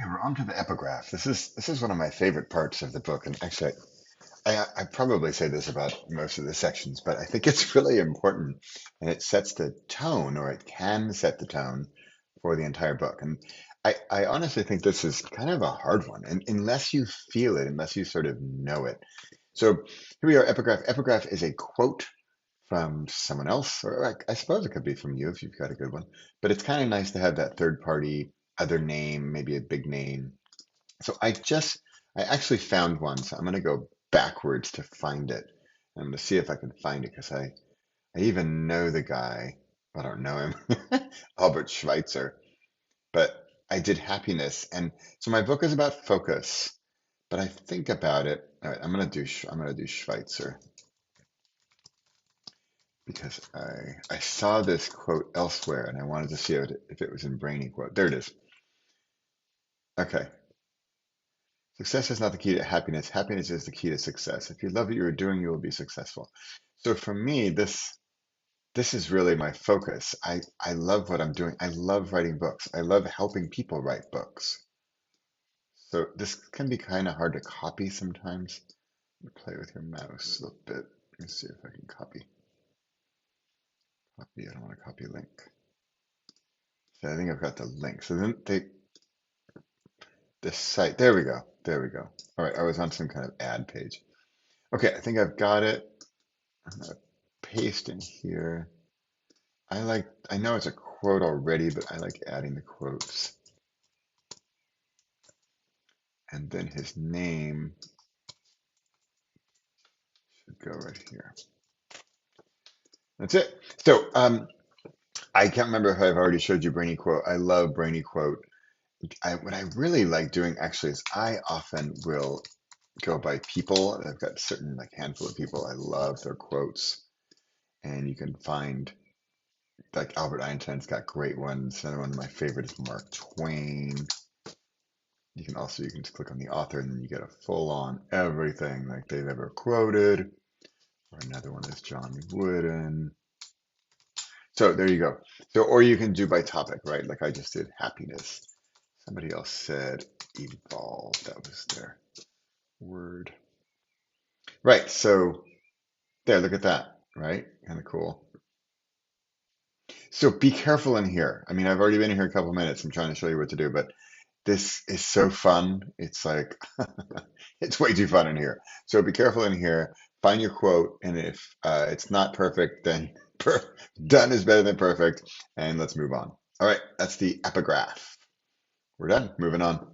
Okay, we're on to the epigraph. This is one of my favorite parts of the book, and actually, I probably say this about most of the sections, but I think it's really important, and it sets the tone, or it can set the tone for the entire book. And I honestly think this is kind of a hard one, and unless you feel it, unless you sort of know it. So here we are, epigraph. Epigraph is a quote from someone else, or I suppose it could be from you if you've got a good one. But it's kind of nice to have that third party, other name, maybe a big name. So I actually found one. So I'm going to go backwards to find it. I'm going to see if I can find it because I even know the guy. I don't know him, Albert Schweitzer, but I did happiness. And so my book is about focus, but I think about it. All right, I'm going to do Schweitzer because I saw this quote elsewhere and I wanted to see if it was in BrainyQuote. There it is. Okay. Success is not the key to happiness. Happiness is the key to success. If you love what you're doing, you will be successful. So for me, this is really my focus. I love what I'm doing. I love writing books. I love helping people write books. So this can be kind of hard to copy sometimes. Play with your mouse a little bit. Let's see if I can copy. Copy. I don't want to copy link. So I think I've got the link. So then this site. There we go. There we go. All right. I was on some kind of ad page. Okay. I think I've got it. I'm gonna paste in here. I know it's a quote already, but I like adding the quotes. And then his name should go right here. That's it. So I can't remember if I've already showed you BrainyQuote. I love BrainyQuote. What I really like doing actually is I often will go by people. I've got a certain like handful of people. I love their quotes. And you can find like Albert Einstein's got great ones. Another one of my favorites is Mark Twain. You can just click on the author and then you get a full on everything like they've ever quoted. Or another one is John Wooden. So there you go. So, or you can do by topic, right? Like I just did happiness. Somebody else said evolve. That was their word. Right. So there, look at that, right? Kind of cool. So be careful in here. I mean, I've already been here a couple minutes. I'm trying to show you what to do, but this is so fun. It's like, it's way too fun in here. So be careful in here. Find your quote. And if it's not perfect, then done is better than perfect. And let's move on. All right. That's the epigraph. We're done. Moving on.